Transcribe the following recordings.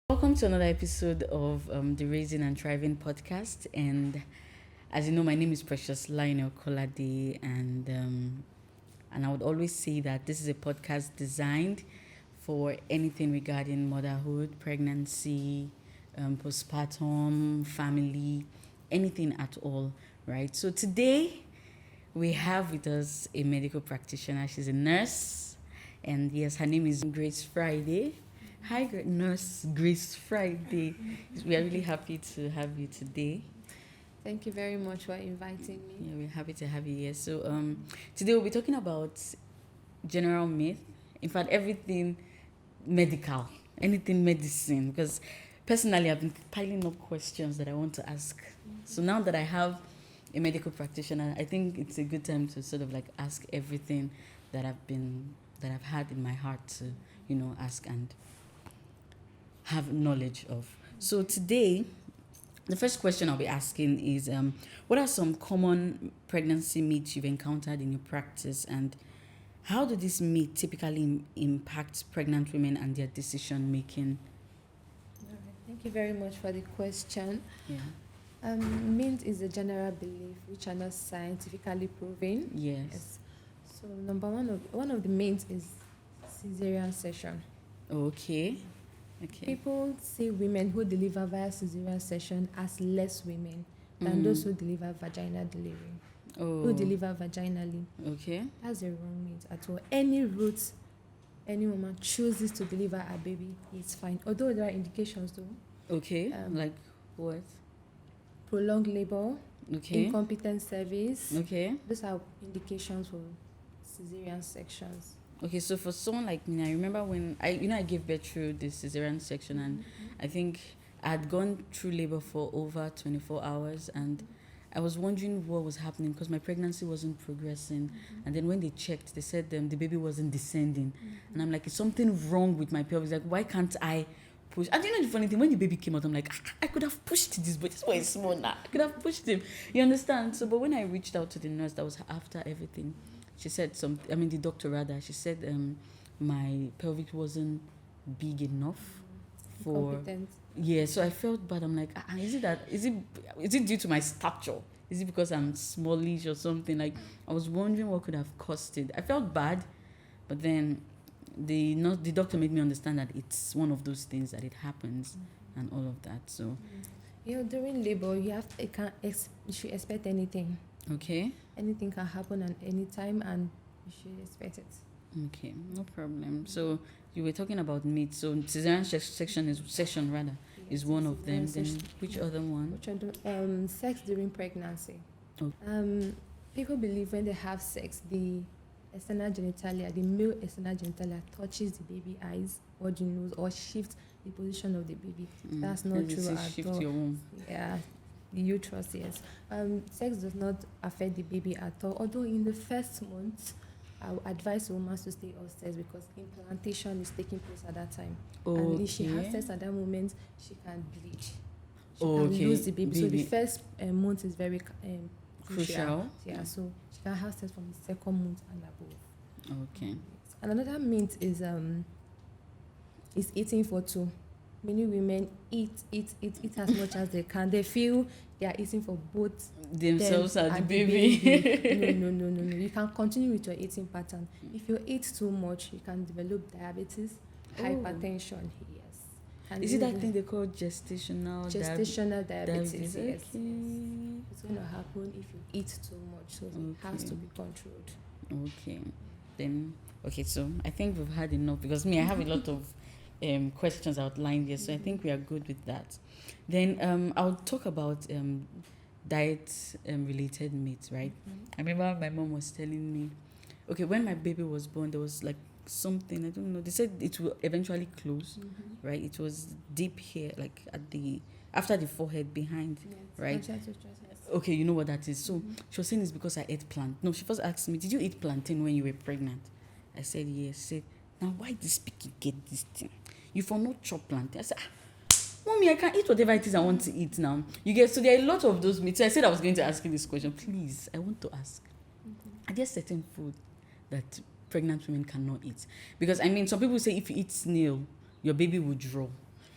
Welcome to another episode of the Raising and Thriving podcast. And as you know, my name is Precious Lionel Kolade, and I would always say that this is a podcast designed for anything regarding motherhood, pregnancy, postpartum, family, anything at all, right? So today we have with us a medical practitioner. She's a nurse, and yes, her name is Grace Friday. Hi, Nurse Grace Friday. We are really happy to have you today. Thank you very much for inviting me. Yeah, we're happy to have you here. So, today we'll be talking about general myth. In fact, everything medical, anything medicine. Because personally, I've been piling up questions that I want to ask. So now that I have a medical practitioner, I think it's a good time to sort of like ask everything that I've had in my heart to, ask and have knowledge of. So today, the first question I'll be asking is, what are some common pregnancy myths you've encountered in your practice, and how do these myths typically impact pregnant women and their decision making? All right. Thank you very much for the question. Yeah. Myth is a general belief which are not scientifically proven. Yes. So one of the myths is cesarean section. Okay. People see women who deliver via cesarean section as less women than those who deliver vaginal delivery. Who deliver vaginally. Okay. That's a wrong myth at all. Any route any woman chooses to deliver a baby, it's fine. Although there are indications though. Okay. Like what? Prolonged labor, Okay. incompetent service. Okay. Those are indications for cesarean sections. Okay, so for someone like me, I remember when I gave birth through the cesarean section, and I think I had gone through labor for over 24 hours, and I was wondering what was happening because my pregnancy wasn't progressing. And then when they checked, they said the baby wasn't descending. And I'm like, is something wrong with my pelvis? Like, why can't I push? And you know the funny thing, when the baby came out, I'm like, I could have pushed this, but this boy is small now. I could have pushed him. You understand? So, but when I reached out to the nurse that was after everything, she said the doctor rather, she said my pelvic wasn't big enough for... Incompetent. Yeah, so I felt bad. I'm like, is it due to my stature? Is it because I'm smallish or something? Like, I was wondering what could have caused it. I felt bad, but then the doctor made me understand that it's one of those things that it happens and all of that. So, During labor, you should expect anything. okay. Anything can happen at any time, and you should expect it. Okay, no problem. So you were talking about meat. So cesarean section is one of them. Then which other one? Sex during pregnancy. Okay. People believe when they have sex, the external genitalia, the male external genitalia touches the baby eyes or the nose or shifts the position of the baby. That's not true at shift all. your womb. Yeah, the uterus, yes. Sex does not affect the baby at all. Although in the first month, I would advise women to stay upstairs because implantation is taking place at that time. Okay. And if she has sex at that moment, she can bleed. She Okay. can lose the baby. So the first month is very Crucial. Yeah, so she can have sex from the second month and above. Okay. And another myth is eating for two. Many women eat as much as they can. They feel they are eating for both themselves and the baby. baby. No. You can continue with your eating pattern. If you eat too much, you can develop diabetes, hypertension. Yes. And Is it that thing they call gestational diabetes? Yes. Okay. It's going to happen if you eat too much, so it has to be controlled. Okay. Then so I think we've had enough because I have a lot of questions outlined here, so I think we are good with that. Then I'll talk about diet related myths, right? I remember my mom was telling me, okay, when my baby was born, there was like something, I don't know, they said it will eventually close, right? It was deep here, like after the forehead behind, right? Okay, you know what that is. So she was saying it's because I ate plant. No, she first asked me, did you eat plantain when you were pregnant? I said yes. She said, now why this picky get this thing? You for not chop plantain. I said, Mommy, I can eat whatever it is I want to eat now. You get, so there are a lot of those myths. So I said I was going to ask you this question. Please, I want to ask. Are there certain food that pregnant women cannot eat? Because some people say if you eat snail, your baby will draw.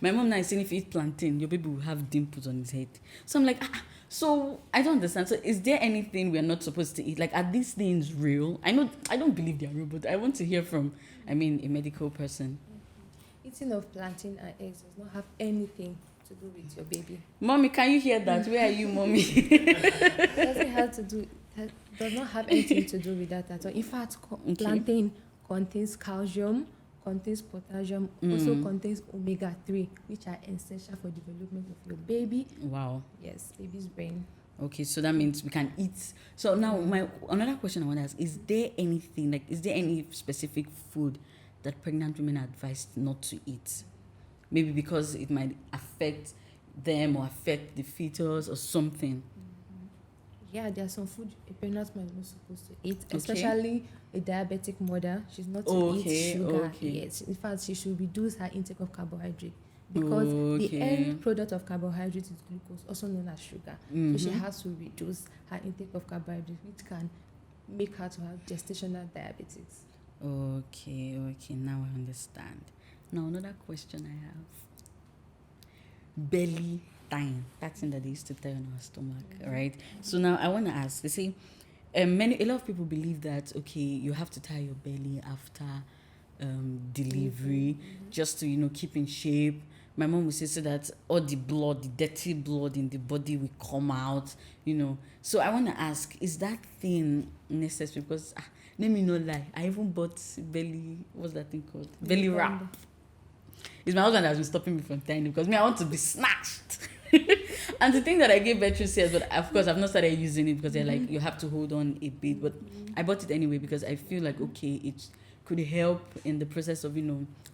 My mom now is saying if you eat plantain, your baby will have dimples on his head. So I'm like, so I don't understand. So is there anything we're not supposed to eat? Like, are these things real? I know I don't believe they're real, but I want to hear from, a medical person. Eating of plantain and eggs does not have anything to do with your baby. Mommy, can you hear that? Where are you, mommy? It doesn't have to do. Does not have anything to do with that at all. In fact, plantain contains calcium, contains potassium, also contains omega-3, which are essential for development of your baby. Wow. Yes, baby's brain. Okay, so that means we can eat. So now, another question I want to ask: is there any specific food that pregnant women are advised not to eat? Maybe because it might affect them or affect the fetus or something. Yeah, there are some food a pregnant woman is not supposed to eat, especially a diabetic mother. She's not to eat sugar. Yes, in fact, she should reduce her intake of carbohydrate because the end product of carbohydrate is glucose, also known as sugar. So she has to reduce her intake of carbohydrate, which can make her to have gestational diabetes. Okay, now I understand. Now another question I have. Belly time. That's thing that they used to tie on our stomach, right? So now I want to ask, you see, a lot of people believe that, okay, you have to tie your belly after delivery just to, keep in shape. My mom would say so that all the blood, the dirty blood in the body will come out, So I want to ask, is that thing necessary? Because, let me not lie, I even bought what's that thing called? Belly wrap. It's my husband that has been stopping me from tying it because I want to be snatched. And the thing that I gave Beatrice says, but of course I've not started using it because they're like, you have to hold on a bit. But I bought it anyway because I feel like, okay, it could help in the process of,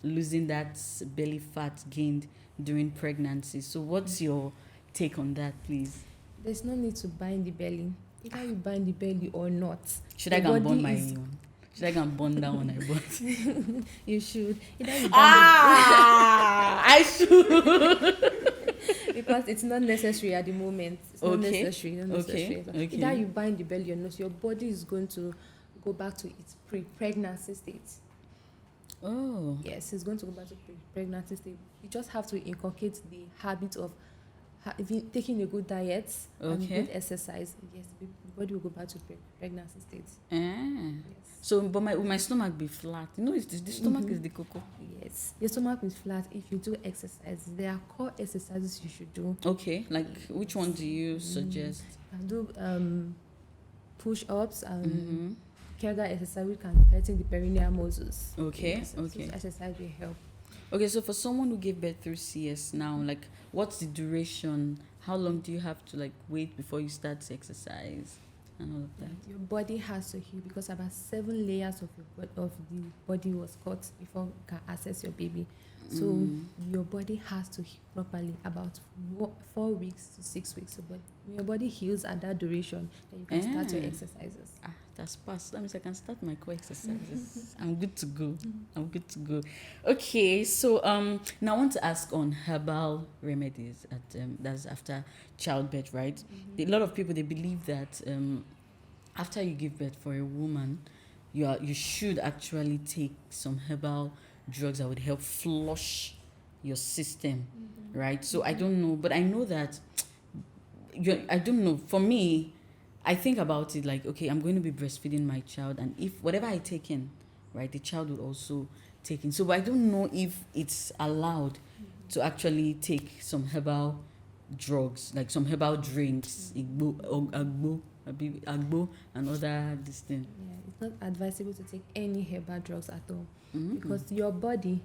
losing that belly fat gained during pregnancy. So what's your take on that, please? There's no need to bind the belly. Either you bind the belly or not. Should I go and burn my own? Should I go and burn that one I bought? You should. Either you I should. Because it's not necessary at the moment. It's not necessary. Okay. Either you bind the belly or not, your body is going to go back to its pre-pregnancy state. Oh. Yes, it's going to go back to pre-pregnancy state. You just have to inculcate the habit of taking a good diet and good exercise. Yes, the body will go back to pregnancy state. Yes. So, but will my stomach be flat? The stomach is the cocoa. Yes, your stomach is flat if you do exercise. There are core exercises you should do. Okay, like which one do you suggest? You can do push-ups and Kegel exercise, which can tighten the perineal muscles. Okay. So exercise will help. Okay, so for someone who gave birth through CS now, like, what's the duration? How long do you have to wait before you start to exercise and all of that? Your body has to heal because about 7 layers of the body was cut before you can access your baby. So your body has to heal properly about 4 weeks to 6 weeks. So, but when your body heals at that duration, then you can start your exercises. That's past. That means I can start my core exercises. I'm good to go. Okay, so now I want to ask on herbal remedies that's after childbirth, right? A lot of people, they believe that after you give birth for a woman, you should actually take some herbal drugs that would help flush your system, right? So I don't know, but I know that I don't know. For me, I think about it like, okay, I'm going to be breastfeeding my child, and if whatever I take in, right, the child will also take in. So I don't know if it's allowed to actually take some herbal drugs, like some herbal drinks, agbo, and other this thing. Yeah, it's not advisable to take any herbal drugs at all because your body,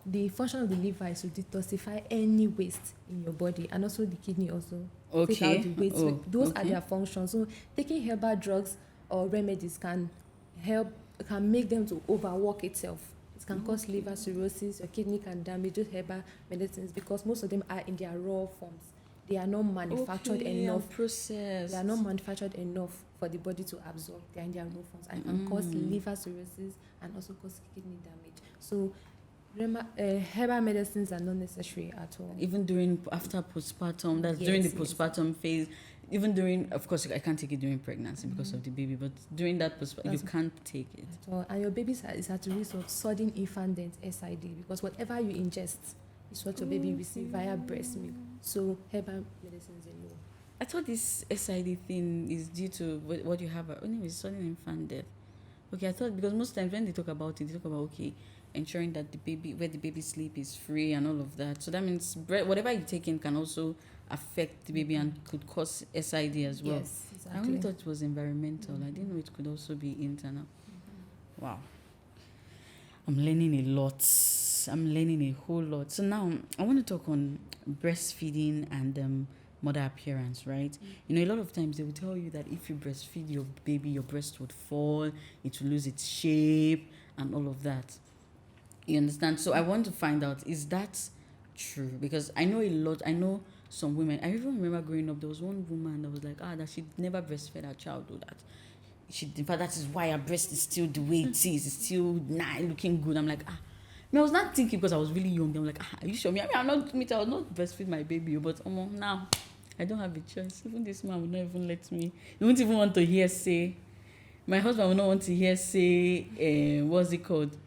the function of the liver is to detoxify any waste in your body, and also the kidney also take out the waste. Those are their functions. So taking herbal drugs or remedies can make them to overwork itself. It can cause liver cirrhosis. Your kidney can damage those herbal medicines because most of them are in their raw forms. They are not manufactured enough. Processed. They are not manufactured enough for the body to absorb. They are in their raw forms and can cause liver cirrhosis and also cause kidney damage. So herbal medicines are not necessary at all. Even after postpartum, that's during the postpartum phase. Even during, of course, I can't take it during pregnancy because of the baby, but during that postpartum, you can't take it. At all. And your baby is at risk of sudden infant death, SID, because whatever you ingest It's what your baby receive via breast milk. So herbal medicine is a no. I thought this SID thing is due to what you have. Anyway, sudden infant death. Okay, I thought because most times when they talk about it, they talk about okay, ensuring that the baby where the baby sleep is free and all of that. So that means whatever you take in can also affect the baby and could cause SID as well. Yes, exactly. I only thought it was environmental. I didn't know it could also be internal. Wow. I'm learning a lot. I'm learning a whole lot. So now I want to talk on breastfeeding and mother appearance, right? You know, a lot of times they will tell you that if you breastfeed your baby, your breast would fall, it will lose its shape, and all of that. You understand? So I want to find out, is that true? Because I know a lot. I know some women. I even remember growing up, there was one woman that was like, that she never breastfed her child, or that in fact, that is why her breast is still the way it is. It's still nice, looking good. I'm like, I was not thinking because I was really young. I'm like, are you sure? I will not breastfeed my baby, but now I don't have a choice. Even this man would not even let me. He won't even want to hear say. My husband will not want to hear say. What's it called?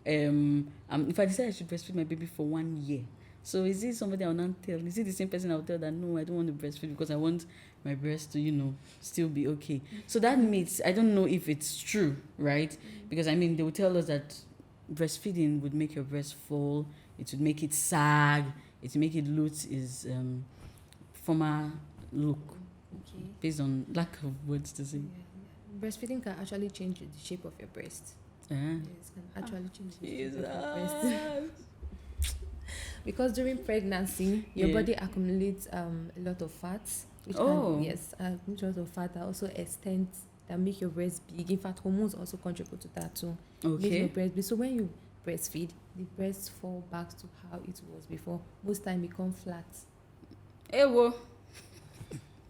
If I decide I should breastfeed my baby for 1 year. So is it somebody I will not tell? Is it the same person I will tell that no, I don't want to breastfeed because I want my breast to, still be okay? So that means, I don't know if it's true, right? Because they will tell us that breastfeeding would make your breast fall, it would make it sag, it would make it lose its former look, based on lack of words to say. Yeah. Breastfeeding can actually change the shape of your breast. Yes, it can actually change the shape of your breast. Because during pregnancy, your body accumulates a lot of fats. Which a lot of fat that also extends, that make your breast big. In fact, hormones also contribute to that too. Make your breast big. So when you breastfeed, the breast fall back to how it was before. Most time become flat. Hey, whoa.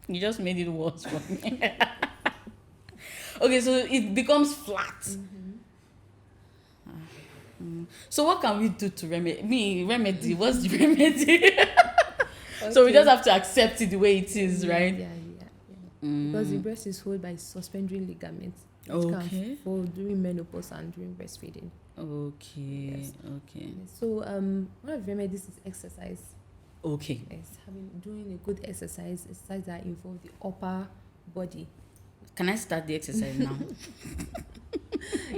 You just made it worse for me. Okay, so it becomes flat. So what can we do to remedy? What's the remedy? Okay. So we just have to accept it the way it is, right? Yeah. Because the breast is held by suspending ligaments. Can fall during menopause and during breastfeeding. Okay. Yes. Okay. So one of the remedies is exercise. Okay. Yes, doing a good exercise that involve the upper body. Can I start the exercise now?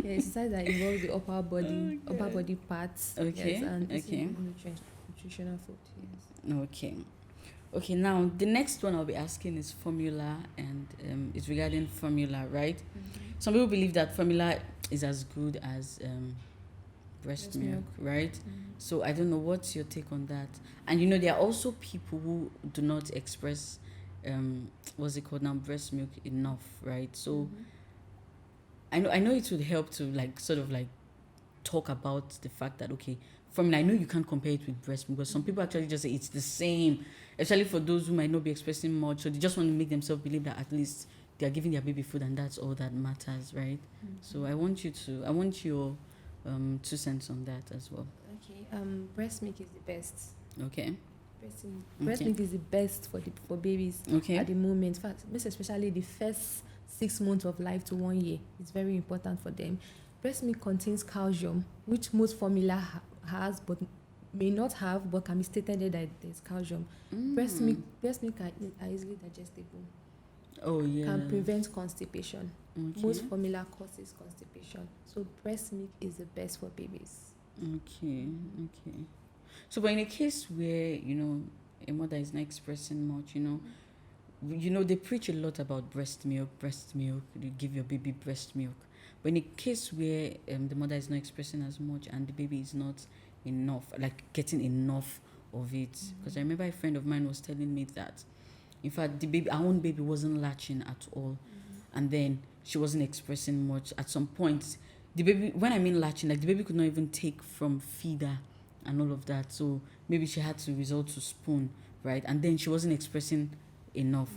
Exercise that involves the upper body parts. Okay. Yes, and nutritional food. Yes. Okay. Now the next one I'll be asking is formula, and it's regarding formula, right? Some people believe that formula is as good as breast milk, right? So I don't know, what's your take on that? And there are also people who do not express what's it called now, breast milk enough, right? So I know it would help to sort of talk about the fact that formula, I know you can't compare it with breast milk, because some people actually just say it's the same, especially for those who might not be expressing much, so they just want to make themselves believe that at least they are giving their baby food and that's all that matters, right? So I want your 2 cents on that as well. Okay. Breast milk is the best. Okay. Breast milk is the best for babies at the moment. In fact, most especially the first 6 months of life to 1 year. It's very important for them. Breast milk contains calcium, which most formula has, but may not have, but can be stated that there's calcium. Breast milk are easily digestible. Oh yeah. Can prevent constipation. Most formula causes constipation. So breast milk is the best for babies. Okay. So, but in a case where a mother is not expressing much, they preach a lot about breast milk. You give your baby breast milk. But in a case where the mother is not expressing as much and the baby is not enough, getting enough of it, because I remember a friend of mine was telling me that, in fact, our own baby wasn't latching at all, and then she wasn't expressing much. At some point, the baby, when I mean latching, the baby could not even take from feeder and all of that. So maybe she had to resort to spoon, right? And then she wasn't expressing enough.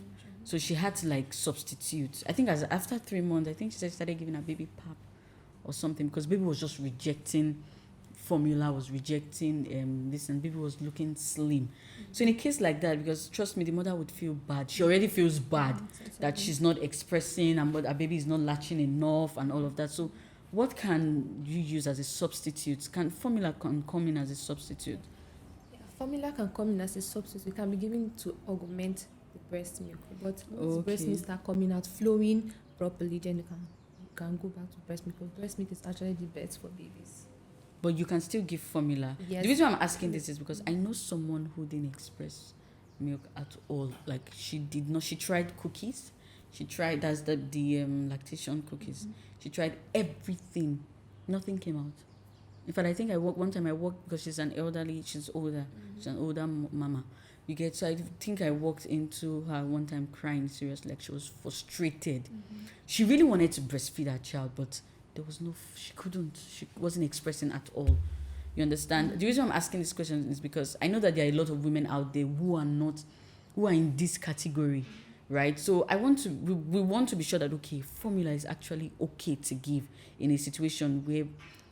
So she had to substitute. I think after 3 months, I think she said she started giving her baby pap or something, because baby was just rejecting formula, was rejecting this, and baby was looking slim. So in a case like that, because trust me, the mother would feel bad. She already feels bad that she's not expressing and her baby is not latching enough and all of that. So what can you use as a substitute? Can formula come in as a substitute? Formula can come in as a substitute. It can be given to augment the breast milk. But once breast milk start coming out, flowing properly, then you can go back to breast milk. Because breast milk is actually the best for babies. But you can still give formula. Yes. The reason why I'm asking this is because I know someone who didn't express milk at all. Like she did not. She tried cookies. She tried the lactation cookies. She tried everything. Nothing came out. In fact, I think one time I walked because she's older. She's an older mama. So I think I walked into her one time crying seriously, like she was frustrated. She really wanted to breastfeed her child, but there was she wasn't expressing at all. You understand? The reason I'm asking this question is because I know that there are a lot of women out there who are in this category, right? So we want to be sure that, okay, formula is actually okay to give in a situation where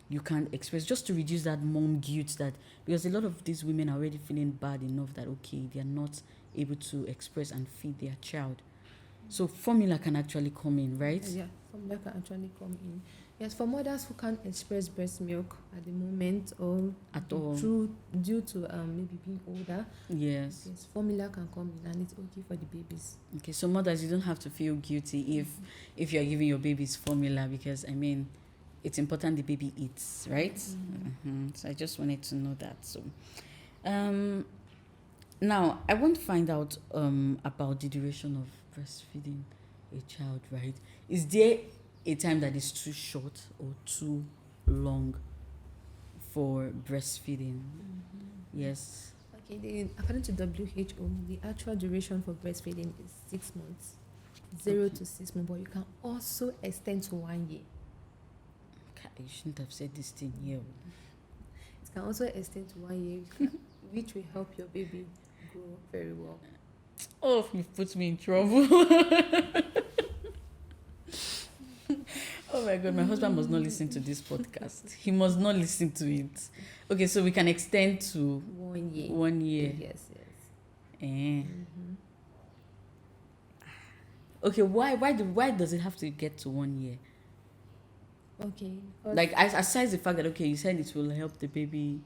you can't express, just to reduce that mom guilt, because a lot of these women are already feeling bad enough that, okay, they are not able to express and feed their child. So formula can actually come in, right? Yeah, formula can actually come in. Yes, for mothers who can't express breast milk at the moment or at all due to maybe being older. Yes, formula can come in and it's okay for the babies. Okay, so mothers, you don't have to feel guilty if you're giving your babies formula, because I mean, it's important the baby eats, right? So I just wanted to know that. So now I want to find out about the duration of breastfeeding a child, right? Is there a time that is too short or too long for breastfeeding? Yes. Okay, according to WHO, the actual duration for breastfeeding is 6 months, 0 to 6 months, but you can also extend to 1 year. You shouldn't have said this thing here. It can also extend to 1 year, which will help your baby grow very well. Oh, you've put me in trouble. Oh my God, my husband must not listen to this podcast. He must not listen to it. Okay, so we can extend to 1 year. 1 year. Yes. Okay, why does it have to get to 1 year? Okay. Like, aside the fact that, okay, you said it will help the baby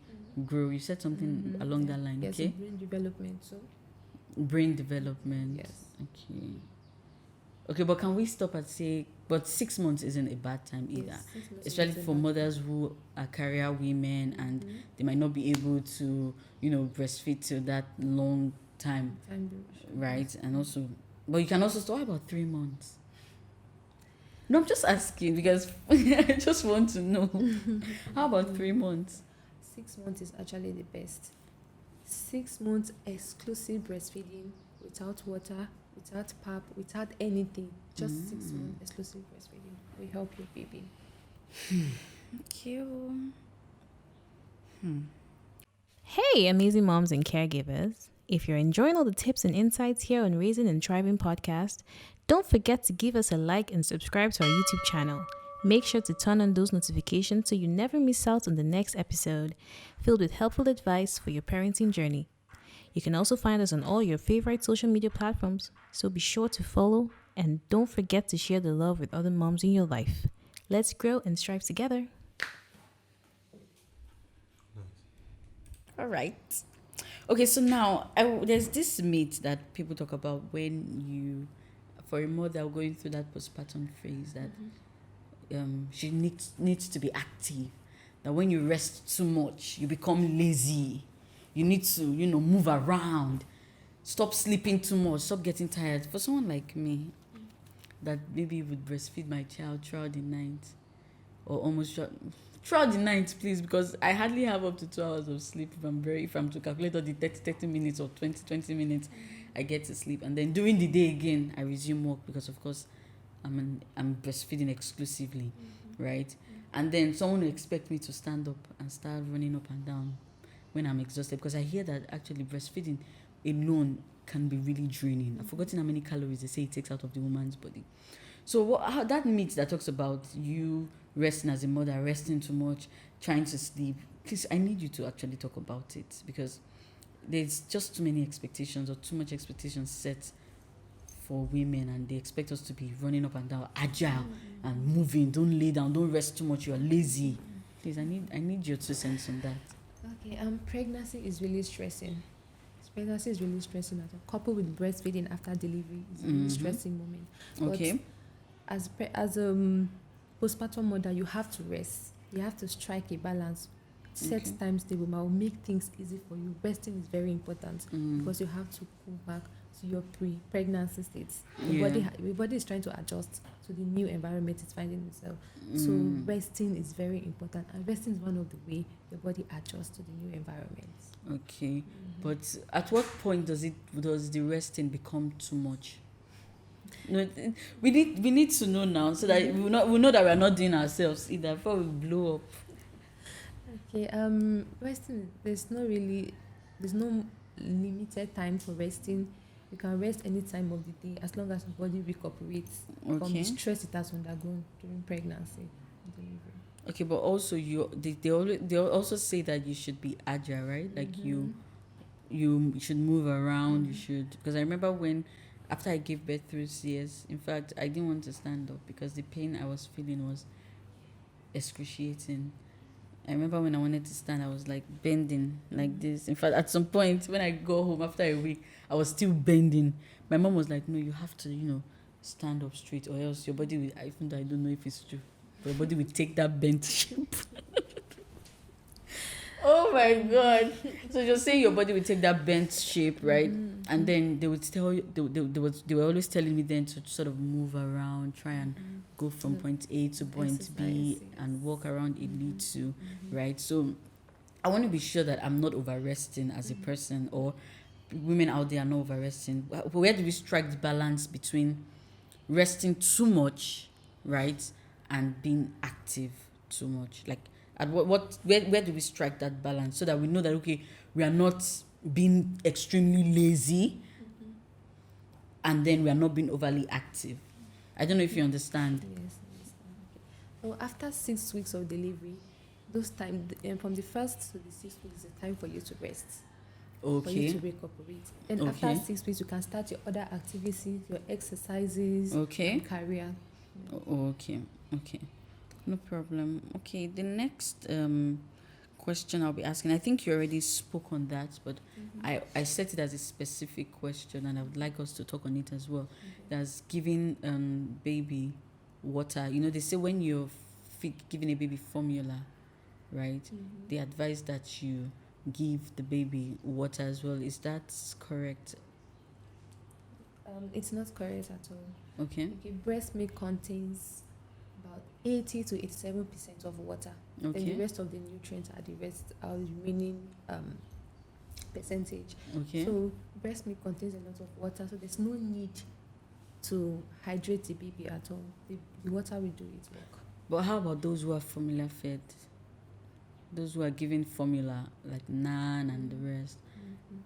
grow. You said something along that line, yes, okay? Brain development, so. Brain development. Yes. Okay. Okay, but can we stop and say, but 6 months isn't a bad time either, Yes, especially for mothers who are career women and they might not be able to, breastfeed till that long time right? And also, but you can also start about 3 months. No, I'm just asking because I just want to know. How about 3 months? 6 months is actually the best. 6 months exclusive breastfeeding without water, without pap, without anything. Just 6 months exclusive breastfeeding will help your baby. Thank you. Hey, amazing moms and caregivers. If you're enjoying all the tips and insights here on Raising and Thriving podcast, don't forget to give us a like and subscribe to our YouTube channel. Make sure to turn on those notifications so you never miss out on the next episode, filled with helpful advice for your parenting journey. You can also find us on all your favorite social media platforms, so be sure to follow and don't forget to share the love with other moms in your life. Let's grow and strive together. All right. Okay, so now there's this myth that people talk about when for a mother going through that postpartum phase, that she needs to be active. That when you rest too much, you become lazy. You need to, move around. Stop sleeping too much. Stop getting tired. For someone like me, that maybe would breastfeed my child throughout the night, or almost throughout the night, please, because I hardly have up to 2 hours of sleep if I'm to calculate all the 30 minutes or 20 minutes I get to sleep. And then during the day again, I resume work because, of course, I'm breastfeeding exclusively, right? And then someone will expect me to stand up and start running up and down when I'm exhausted, because I hear that actually breastfeeding alone can be really draining. I've forgotten how many calories they say it takes out of the woman's body. So how that myth that talks about you resting as a mother, resting too much, trying to sleep, please, I need you to actually talk about it, because there's just too many expectations or too much expectations set for women, and they expect us to be running up and down, agile and moving. Don't lay down, don't rest too much, you're lazy. Please, I need your 2 cents on that. Okay, pregnancy is really stressing. Pregnancy is really stressing at all. Coupled with breastfeeding after delivery is a really stressing moment. But Okay. as postpartum mother, you have to rest. You have to strike a balance. Set Okay. times table will make things easy for you. Resting is very important because you have to go back to your pre-pregnancy states. Your body is trying to adjust to the new environment it's finding itself. So resting is very important, and resting is one of the way your body adjusts to the new environment. Okay. But at what point does the resting become too much? No, we need to know now so that we know that we are not doing ourselves either before we blow up. Okay, resting, there's no limited time for resting. You can rest any time of the day as long as your body recuperates from the Okay. stress it has undergone during pregnancy and delivery. Okay, but also they also say that you should be agile, right? Like you should move around. You should, because I remember when after I gave birth through CS, in fact, I didn't want to stand up because the pain I was feeling was excruciating. I remember when I wanted to stand, I was like bending like this. In fact, at some point when I go home after a week, I was still bending. My mom was like, "No, you have to, stand up straight, or else your body will." Even though I don't know if it's true, but your body will take that bent shape. Oh my god! So just saying your body will take that bent shape, right? And then they would tell you, they were always telling me then to sort of move around, try and go from point A to point B Exercise, and walk around a little, right? So I want to be sure that I'm not over resting as a person, or women out there are not over resting. Where do we strike the balance between resting too much, right, and being active too much? Like, at where do we strike that balance so that we know that, okay, we are not being extremely lazy and then we are not being overly active? I don't know if you understand. Yes, understand. Okay. So after 6 weeks of delivery, those time from the first to the 6 weeks is a time for you to rest, for you to Okay. recuperate. Then after 6 weeks, you can start your other activities, your exercises, Okay. and career. Okay. No problem. Okay, the next question I'll be asking, I think you already spoke on that, but I set it as a specific question and I would like us to talk on it as well. That's giving baby water. They say when you're giving a baby formula, right? They advise that you give the baby water as well. Is that correct? It's not correct at all. Okay. Okay, breast milk contains about 80 to 87% of water. Then the Okay. rest of the nutrients are the remaining percentage. Okay. So breast milk contains a lot of water, so there's no need to hydrate the baby at all. The water will do its work. But how about those who are formula fed? Those who are given formula like Nan and the rest.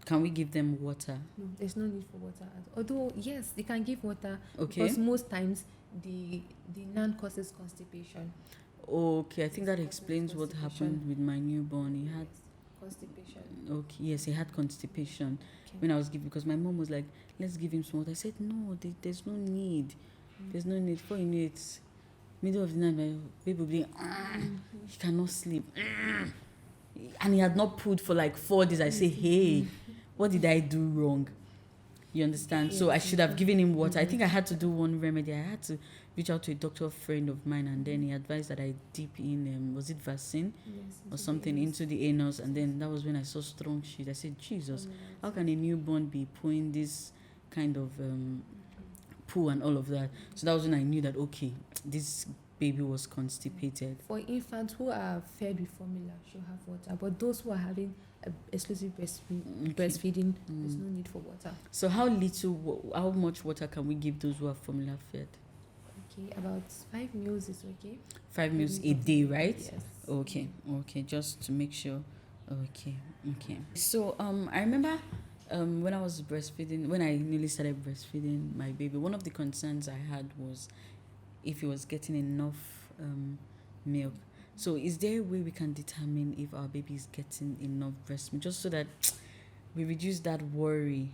Can we give them water? No, there's no need for water. Although yes, they can give water Okay. because most times the NAN causes constipation. Okay, I think that Causes explains what constipation. happened with my newborn. He had Constipation. okay, yes, he had constipation Okay. when I was giving, because my mom was like, "Let's give him some water." I said, "No, there's no need. There's no need. Before you know it, middle of the night, my baby will be, he cannot sleep, and he had not pooed for like 4 days. I say, hey, what did I do wrong? You understand? So I should have given him water. I think I had to do one remedy. I had to reach out to a doctor friend of mine, and then he advised that I dip in, was it vaccine Yes, or something into the anus, and then that was when I saw strong shit. I said, Jesus, how can a newborn be pooing this kind of poo and all of that? So that was when I knew that, okay, this baby was constipated. For infants who are fed with formula should have water, but those who are having exclusive breastfeeding, there's no need for water. So how much water can we give those who are formula fed? Okay, about 5 meals is okay. 5 meals a day, right? Yes. Okay, just to make sure. Okay. So I remember when I was breastfeeding, when I newly started breastfeeding my baby, one of the concerns I had was if he was getting enough milk. So is there a way we can determine if our baby is getting enough breast milk, just so that we reduce that worry?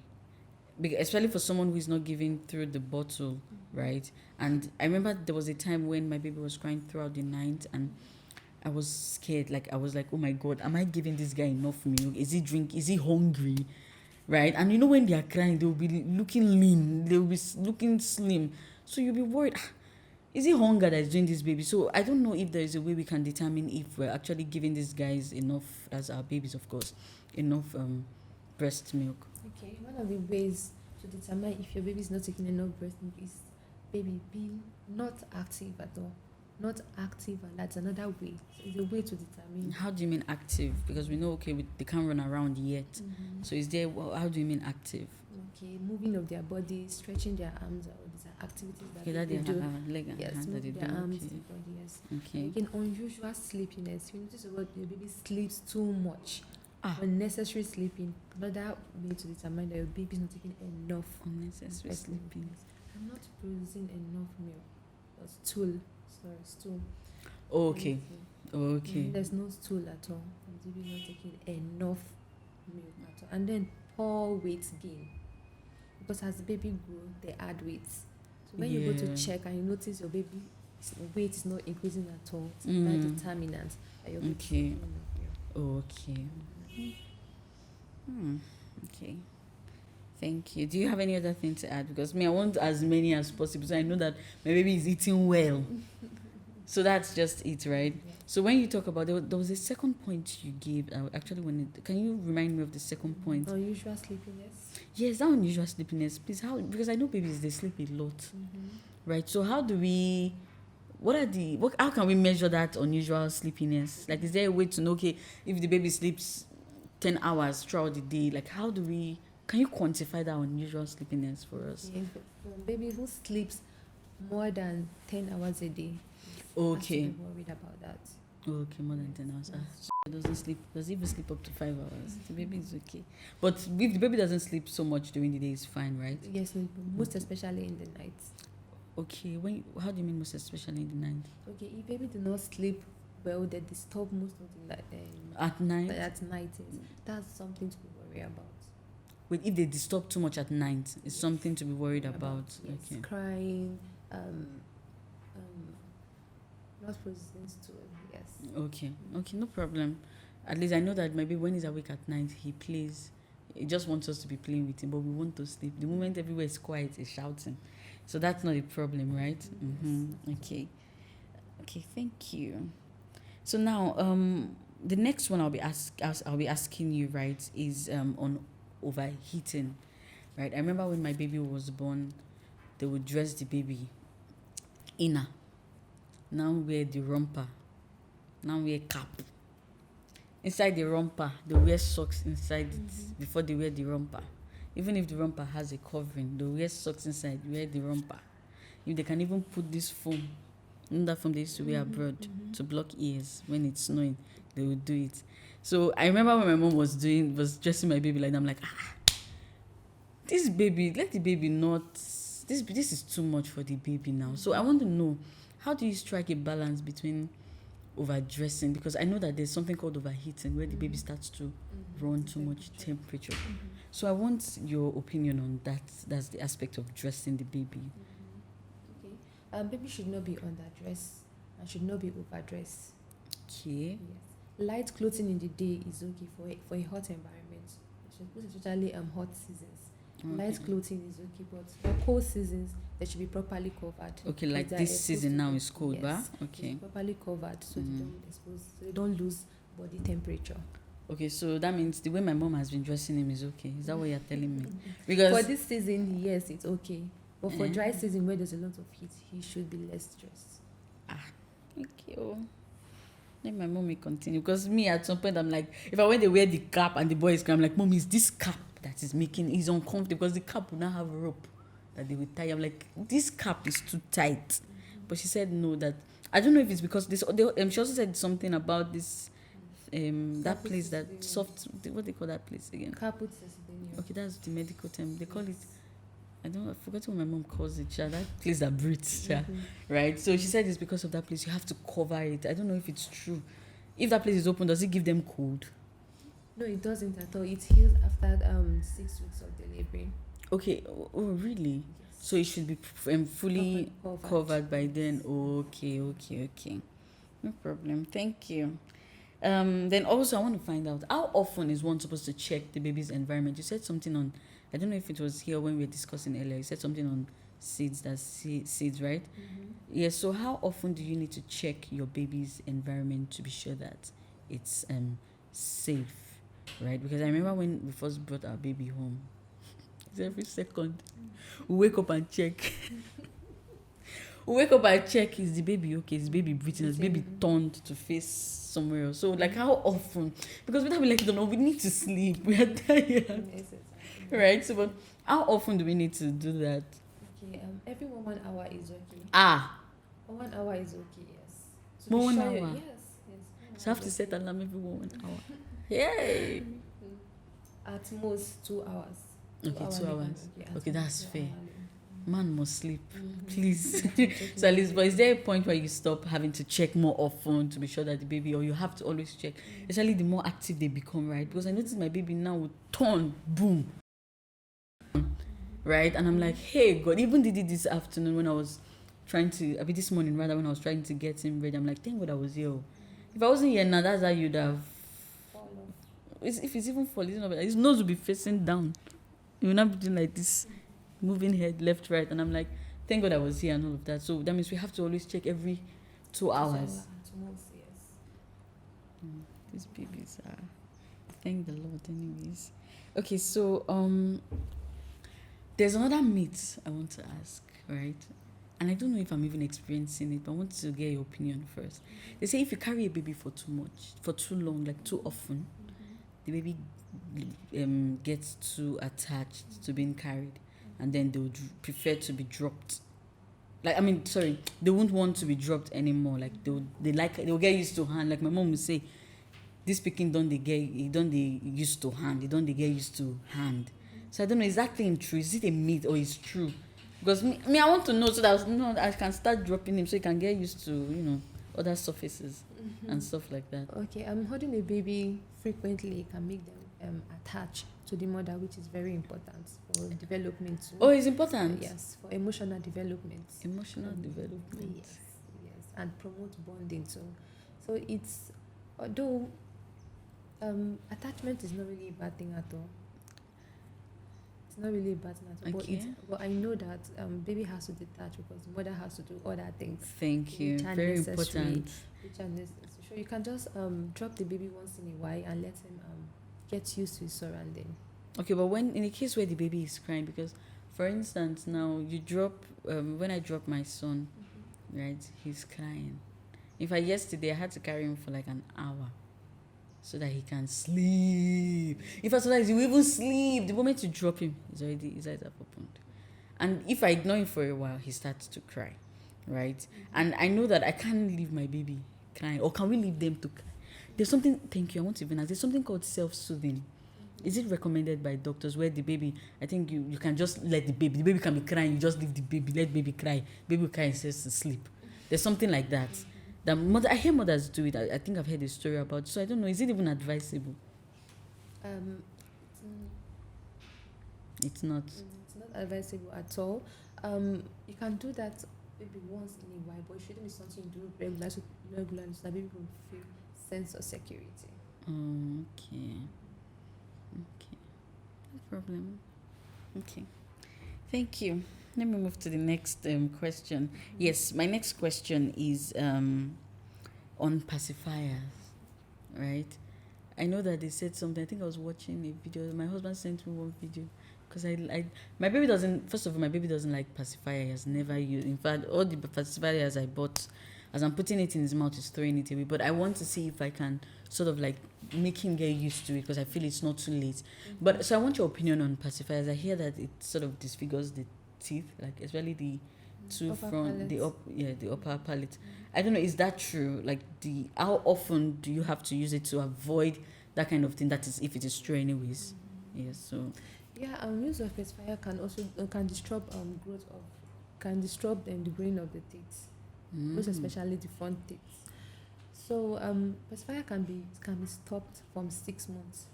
Especially for someone who is not giving through the bottle, right? And I remember there was a time when my baby was crying throughout the night, and I was scared. Like, I was like, oh my God, am I giving this guy enough milk? Is he hungry? Right? And you know, when they are crying, they'll be looking lean, they'll be looking slim. So you'll be worried, is it hunger that is doing this baby? So I don't know if there is a way we can determine if we're actually giving these guys enough, as our babies, of course, enough breast milk. Okay, one of the ways to determine if your baby is not taking enough breast milk is baby being not active at all. Not active, and that's another way. So it's a way to determine. How do you mean active? Because we know, okay, they can't run around yet. So is there, how do you mean active? Okay, moving of their body, stretching their arms out. These are activities that Okay, that they do. leg and Yes, hand that they moving their do. arms, Okay. their body, yes. Okay. Again, unusual sleepiness. You notice about your baby sleeps too much. Ah. Unnecessary sleeping. Another way to determine that your baby is not taking enough Unnecessary breast milk. sleeping. I'm not producing enough milk. Or stool. Sorry, stool. Okay. Okay. There's no stool at all. The baby is not taking enough milk at all. And then poor weight gain. Because as the baby grows, they add weight. So when you go to Yeah. check and you notice your baby's weight is not increasing at all, it's Mm. that determinant that your baby is Okay. taking enough milk. Okay. Okay. Thank you. Do you have any other thing to add? Because me, I want as many as possible. So I know that my baby is eating well. So that's just it, right? Yeah. So when you talk about, there was a second point you gave. I actually wanted. Can you remind me of the second point? Unusual sleepiness. Yes, that unusual sleepiness. Please, how? Because I know babies, they sleep a lot, right? So how do we? How can we measure that unusual sleepiness? Like, is there a way to know? Okay, if the baby sleeps 10 hours throughout the day, like, how do we? Can you quantify that unusual sleepiness for us? Yeah, for a baby who sleeps more than 10 hours a day, Okay. has to be worried about that. Okay, more than 10 hours. So it doesn't sleep. Does it even sleep up to 5 hours? The baby is okay. But if the baby doesn't sleep so much during the day, it's fine, right? Yes, most especially in the night. Okay. How do you mean most especially in the night? Okay, if baby do not sleep well, they disturb most of the night. At night? At night, that's something to be worried about. Wait, if they disturb too much at night, it's something to be worried about. Yes, Okay. crying, not processing stool. Yes. Okay. Okay, no problem. At least I know that maybe when he's awake at night, he plays. He just wants us to be playing with him, but we want to sleep. The moment everywhere is quiet, he's shouting. So that's not a problem, right? Yes. Okay. Okay, thank you. So now, the next one I'll be asking you, right, is on overheating, right? I remember when my baby was born, they would dress the baby inner. Now wear the romper. Now wear cap. Inside the romper, they wear socks inside it before they wear the romper. Even if the romper has a covering, they wear socks inside, wear the romper. If they can even put this foam, that foam they used to wear abroad to block ears when it's snowing, they would do it. So I remember when my mom was dressing my baby like that, I'm like, this baby, let the baby not, this is too much for the baby now. So I want to know, how do you strike a balance between overdressing? Because I know that there's something called overheating where the baby starts to run too much temperature. So I want your opinion on that. That's the aspect of dressing the baby. Okay. Baby should not be underdressed and should not be overdressed. Okay. Yes. Light clothing in the day is okay for a hot environment, especially hot seasons. Light clothing is okay, but for cold seasons, they should be properly covered. Okay, like this season now is cold, yes, bah? Okay. Properly covered so they don't expose, so they don't lose body temperature. Okay, so that means the way my mom has been dressing him is okay. Is that what you're telling me? Because For this season, yes, it's okay. But for dry season where there's a lot of heat, he should be less stressed. okay, let my mommy continue. Because me, at some point, I'm like, when they wear the cap and the boy is crying, I'm like, Mom, is this cap that is he's uncomfortable? Because the cap will not have a rope that they will tie. I'm like, this cap is too tight. But she said no, that I don't know if it's because this. She also said something about this. That place that soft. What they call that place again? Caput cesarean. Okay, that's the medical term. They call it. I forgot what my mom calls it. That place that breathes. Right. So she said it's because of that place. You have to cover it. I don't know if it's true. If that place is open, does it give them cold? No, it doesn't at all. It heals after 6 weeks of delivery. Okay. Oh, really? Yes. So it should be fully Covered. covered by then. Okay. No problem. Thank you. Then also, I want to find out how often is one supposed to check the baby's environment? You said something on, I don't know if it was here when we were discussing earlier. You said something on seeds, seeds, right? Yes. So how often do you need to check your baby's environment to be sure that it's safe, right? Because I remember when we first brought our baby home, it's every second we wake up and check. We wake up and check, is the baby okay? Is the baby breathing? Is the baby turned to face somewhere else? So like how often? Because without we like don't know, we need to sleep. We are tired. Right? So but how often do we need to do that? Okay, every 1 hour is okay. 1 hour is okay, yes. So More be 1 sure hour? Yes. So I have to set alarm every 1 hour. Yay! At most 2 hours. Okay, 2 hours. Okay, that's fair. Mm-hmm. Man must sleep, please. So at least, but is there a point where you stop having to check more often to be sure that the baby, or you have to always check, especially the more active they become, right? Because I notice my baby now will turn, boom, right? And I'm like, hey, God, even did it this afternoon when I was this morning rather, when I was trying to get him ready. I'm like, thank God I was here. If I wasn't here now, that's how you'd have. If it's even falling, his nose will be facing down. He will not be doing like this, moving head left, right, and I'm like, thank God I was here and all of that. So that means we have to always check every 2 hours. These babies are, thank the Lord, anyways. Okay, so there's another myth I want to ask, right? And I don't know if I'm even experiencing it, but I want to get your opinion first. They say if you carry a baby for too long, like too often, the baby gets too attached to being carried, and then they would prefer to be dropped. They won't want to be dropped anymore. Like they'll get used to hand. Like my mom would say, this pikin don't they used to hand, they don't they get used to hand. So I don't know, is that thing true? Is it a myth or is true? Because me I want to know so that I can start dropping him so he can get used to other surfaces and stuff like that. Okay, holding a baby frequently can make them attach to the mother, which is very important for development too. Oh, it's important? Yes, for emotional development. Emotional development. Yes, and promote bonding too. So it's, although attachment is not really a bad thing at all. It's not really a bad thing at all. Okay. But I know that baby has to detach because the mother has to do other things. Thank you. Very important. Which are necessary. So you can just drop the baby once in a while and let him get used to his surrounding. Okay, but when in a case where the baby is crying, because for instance now you drop when I drop my son, right, he's crying. In fact, yesterday I had to carry him for like an hour so that he can sleep. In fact, sometimes he will even sleep. The moment you drop him, his eyes have opened. And if I ignore him for a while, he starts to cry, right? And I know that I can't leave my baby crying, or can we leave them to cry? There's something, thank you, I want to even ask, there's something called self-soothing. Is it recommended by doctors where the baby, I think you can just let the baby can be crying, you just leave the baby, let baby cry. Baby will cry and says to sleep. There's something like that. I hear mothers do it. I think I've heard a story about it. So I don't know, is it even advisable? It's not. It's not advisable at all. You can do that maybe once in a while, but it shouldn't be something you do regularly so that baby will feel sense of security. Okay. No problem. Okay. Thank you. Let me move to the next question. Yes, my next question is on pacifiers, right? I know that they said something. I think I was watching a video. My husband sent me one video because my baby doesn't. First of all, my baby doesn't like pacifier. He has never used. In fact, all the pacifiers I bought, as I'm putting it in his mouth, he's throwing it away. But I want to see if I can sort of like make him get used to it because I feel it's not too late. But so I want your opinion on pacifiers. I hear that it sort of disfigures the teeth, like especially the two front, the upper palate. I don't know, is that true? Like how often do you have to use it to avoid that kind of thing? That is, if it is true, anyways. Yes. So. Yeah, use of pacifier can also disrupt the growing of the teeth, most especially the front teeth. So pacifier can be stopped from 6 months.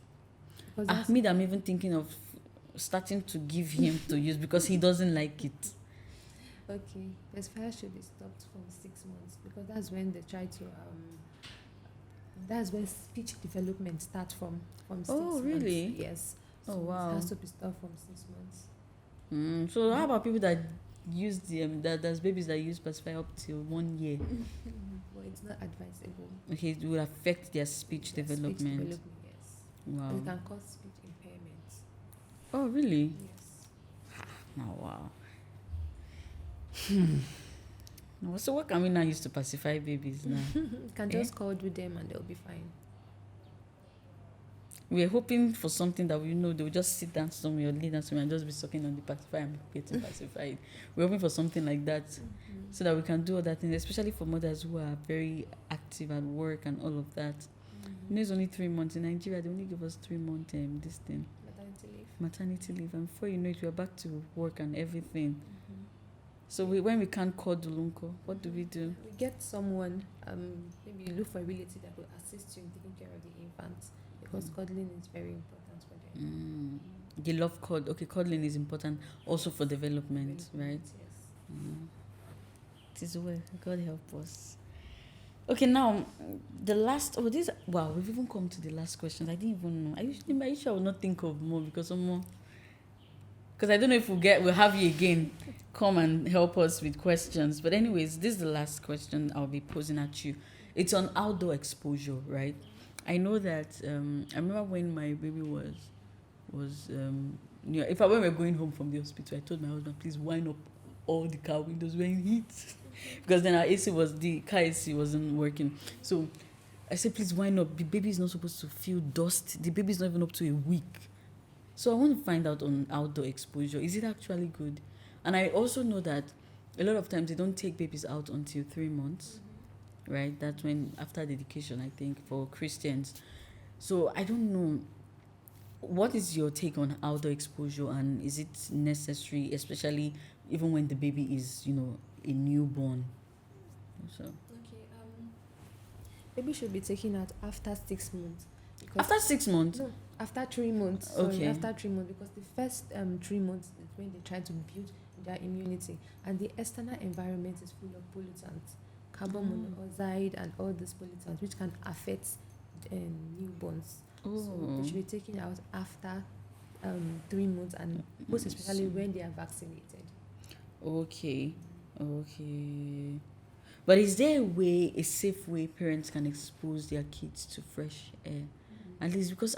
I'm even thinking of starting to give him to use because he doesn't like it. Okay, Pacifier should be stopped from 6 months because that's when speech development starts from 6 months. Really? Yes. So Oh, wow. it has to be stopped from 6 months. So how about people that use there's babies that use pacifier up till 1 year? But it's not advisable. Okay, it will affect their speech Their development. Speech development, yes. Wow. And it can cause speech impairment. Oh, really? Yes. Oh, wow. So what can we now use to pacify babies now? You can just cuddle them and they'll be fine. We're hoping for something that we know they'll just sit down somewhere or lay down somewhere and just be sucking on the pacifier and getting pacified. We're hoping for something like that so that we can do other things, especially for mothers who are very active at work and all of that. You know, it's only 3 months. In Nigeria, they only give us 3 months this thing. Maternity leave. And before you know it, we're back to work and everything. So when we can't cuddle, uncle, what do we do? We get someone, maybe you look for a relative that will assist you in taking care of the infant because cuddling is very important for them. They love cuddling. Okay, cuddling is important also for development, right? Yes. It is well. God help us. Okay, now the last. Wow, we've even come to the last questions. I didn't even know. I usually will not think of more because I don't know if we'll have you again. Come and help us with questions. But anyways, this is the last question I'll be posing at you. It's on outdoor exposure, right? I know that I remember when my baby was when we were going home from the hospital, I told my husband, please wind up all the car windows when heat. Because then our car AC wasn't working. So I said, please wind up. The baby is not supposed to feel dust. The baby is not even up to a week. So I want to find out on outdoor exposure. Is it actually good? And I also know that a lot of times they don't take babies out until 3 months, right? That's when, after dedication, I think, for Christians. So I don't know. What is your take on outdoor exposure, and is it necessary, especially even when the baby is, a newborn? So Okay. Baby should be taken out after 6 months. After 6 months? No, after 3 months. Okay. After 3 months, because the first 3 months is when they try to build their immunity, and the external environment is full of pollutants, carbon monoxide, and all these pollutants, which can affect newborns. So they should be taken out after 3 months, and most especially when they are vaccinated. Okay. But is there a safe way parents can expose their kids to fresh air? At least because,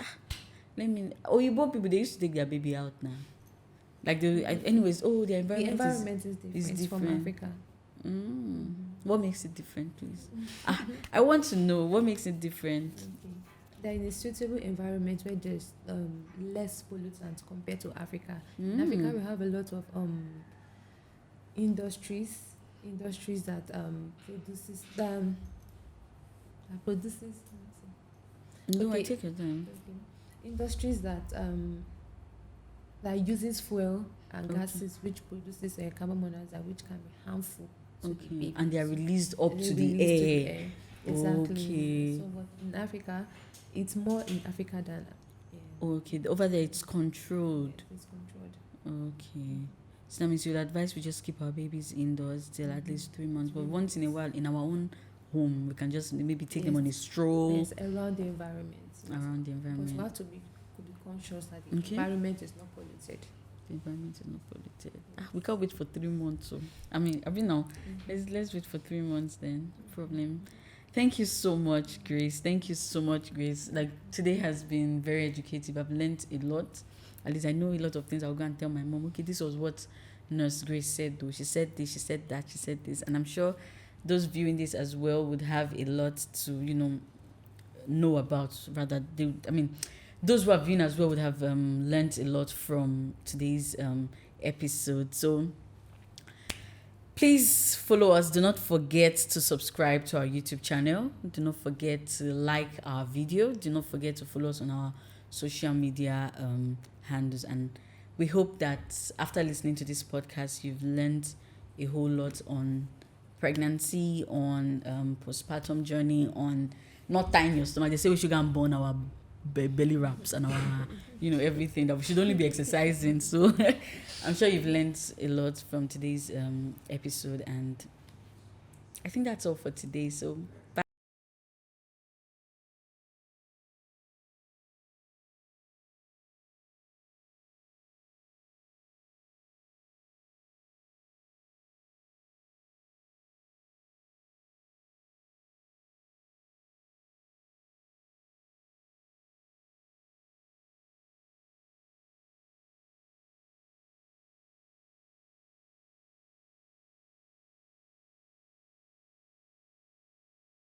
Oyibo people, they used to take their baby out now. Like, the environment is different from Africa. What makes it different, please? I want to know, what makes it different? Okay. They're in a suitable environment where there's less pollutants compared to Africa. In Africa, we have a lot of industries that produces. No, I take your time. Okay. Industries that uses fuel and gases, which produces carbon monoxide, which can be harmful to the baby. And they are released up to the air. Exactly. Okay. So, but in Africa, it's more in Africa than. Okay, over there it's controlled. Yeah, it's controlled. Okay. So that means you'd advise we just keep our babies indoors till at least 3 months. But once in a while, in our own home, we can just maybe take them on a stroll. Yes, around the environment. Yes. Around the environment. Because we have to be conscious that the environment is not polluted. The environment is not polluted. We can't wait for 3 months. So now. Let's wait for 3 months then. Problem. Thank you so much, Grace. Like, today has been very educative. I've learned a lot. At least I know a lot of things. I'll go and tell my mom, okay, this was what Nurse Grace said, though. She said this, she said that, she said this. And I'm sure those viewing this as well would have a lot to, know about. Rather, those who are viewing as well would have learned a lot from today's episode. So please follow us. Do not forget to subscribe to our YouTube channel. Do not forget to like our video. Do not forget to follow us on our social media handles. And we hope that after listening to this podcast, you've learned a whole lot on pregnancy, on postpartum journey, on not tying your stomach. They say we should go and burn our belly wraps and our, everything, that we should only be exercising. So I'm sure you've learned a lot from today's episode, and I think that's all for today. So